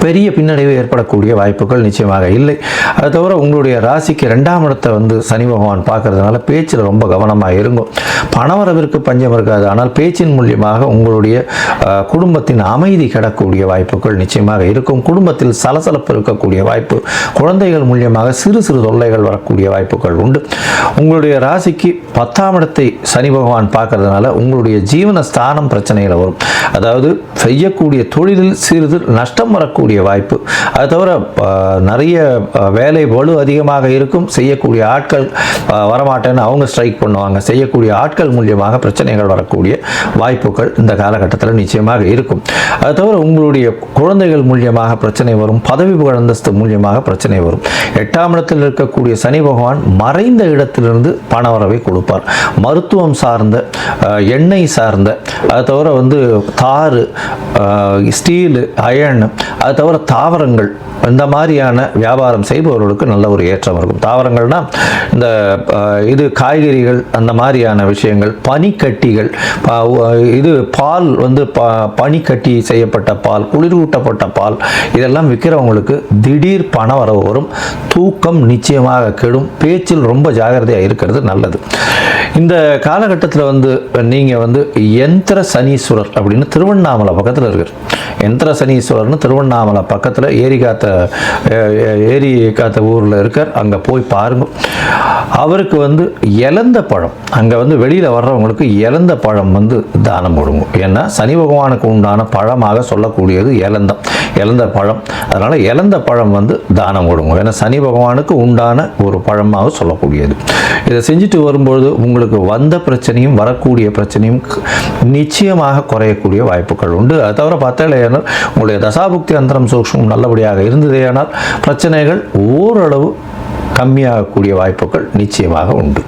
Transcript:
பெரிய பின்னடைவு ஏற்படக்கூடிய வாய்ப்புகள் நிச்சயமாக இல்லை. அது தவிர உங்களுடைய ராசிக்கு 2ஆம் இடத்தை சனி பகவான் பார்க்கறதுனால பேச்சில் ரொம்ப கவனமாக இருக்கும். பணவரவிற்கு பஞ்சம் இருக்காது. ஆனால் பேச்சின் மூலியமாக உங்களுடைய குடும்பத்தின் அமைதி கிடக்கூடிய வாய்ப்புகள் நிச்சயமாக இருக்கும். குடும்பத்தில் சலசலப்பு இருக்கக்கூடிய வாய்ப்பு, குழந்தைகள் மூலியமாக சிறு சிறு தொல்லைகள் வரக்கூடிய வாய்ப்புகள் உண்டு. உங்களுடைய ராசிக்கு 10ஆம் இடத்தை சனி பகவான் பார்க்கறதுனால உங்களுடைய ஜீவன ஸ்தானம் பிரச்சனையில் வரும். அதாவது செய்யக்கூடிய தொழிலில் சிறிது நஷ்டம் வரக்கூடிய வாய்ப்பு. அது தவிர நிறைய வேலை வலு அதிகமாக இருக்கும். செய்யக்கூடிய ஆட்கள் வரமாட்டேன்னு அவங்க ஸ்ட்ரைக் பண்ணுவாங்க. செய்யக்கூடிய ஆட்கள் மூலியமாக பிரச்சனைகள் வரக்கூடிய வாய்ப்புகள் இந்த காலகட்டத்தில் நிச்சயமாக இருக்கும். அது தவிர உங்களுடைய குழந்தைகள் மூலியமாக பிரச்சனை வரும். பதவி அந்தஸ்து மூலியமாக பிரச்சனை வரும். 8ஆம் இடத்தில் இருக்கக்கூடிய சனி பகவான் மறைந்த இடத்திலிருந்து பணவரவை கொடுப்பார். மருத்துவம் சார்ந்த, எண்ணெய் சார்ந்த, அது தவிர தாறு, ஸ்டீலு, அயன், அது தவிர தாவரங்கள், இந்த மாதிரியான வியாபாரம் செய்பவர்களுக்கு நல்ல ஒரு ஏற்றம் இருக்கும். தாவரங்கள்னா இந்த காய்கறிகள், அந்த மாதிரியான விஷயங்கள், பனிக்கட்டிகள், இது பால் பனிக்கட்டி செய்யப்பட்ட பால், குளிரூட்டப்பட்ட பால், இதெல்லாம் விற்கிறவங்களுக்கு திடீர் பண வரவு வரும். தூக்கம் நிச்சயமாக கெடும். பேச்சில் ரொம்ப ஜாகிரதையாக இருக்கிறது நல்லது. இந்த காலகட்டத்தில் நீங்கள் யந்திர சனீஸ்வரர் அப்படின்னு திருவண்ணாமலை பக்கத்தில் இருக்கார். யந்திர சனீஸ்வரர்னு திருவண்ணாமலை பக்கத்தில் ஏரி காத்த ஊரில் இருக்கார். அங்கே போய் பாருங்க. அவருக்கு இலந்த பழம், அங்கே வெளியில் வர்றவங்களுக்கு இலந்த பழம் தானம் கொடுங்க. ஏன்னா சனி பகவானுக்கு உண்டான பழமாக சொல்லக்கூடியது இலந்த பழம். அதனால் இலந்த பழம் தானம் கொடுங்க. ஏன்னா சனி பகவானுக்கு உண்டான ஒரு பழமாக சொல்லக்கூடியது. இதை செஞ்சுட்டு வரும்பொழுது உங்களுக்கு வந்த பிரச்சனையும் வரக்கூடிய பிரச்சனையும் நிச்சயமாக குறையக்கூடிய வாய்ப்புகள் உண்டு. அது தவிர பார்த்தாலேயானால் உங்களுடைய தசாபுக்தி அந்தரம் சூக்ஷ்மம் நல்லபடியாக இருந்ததேயானால் பிரச்சனைகள் ஓரளவு கம்மியாகக்கூடிய வாய்ப்புகள் நிச்சயமாக உண்டு.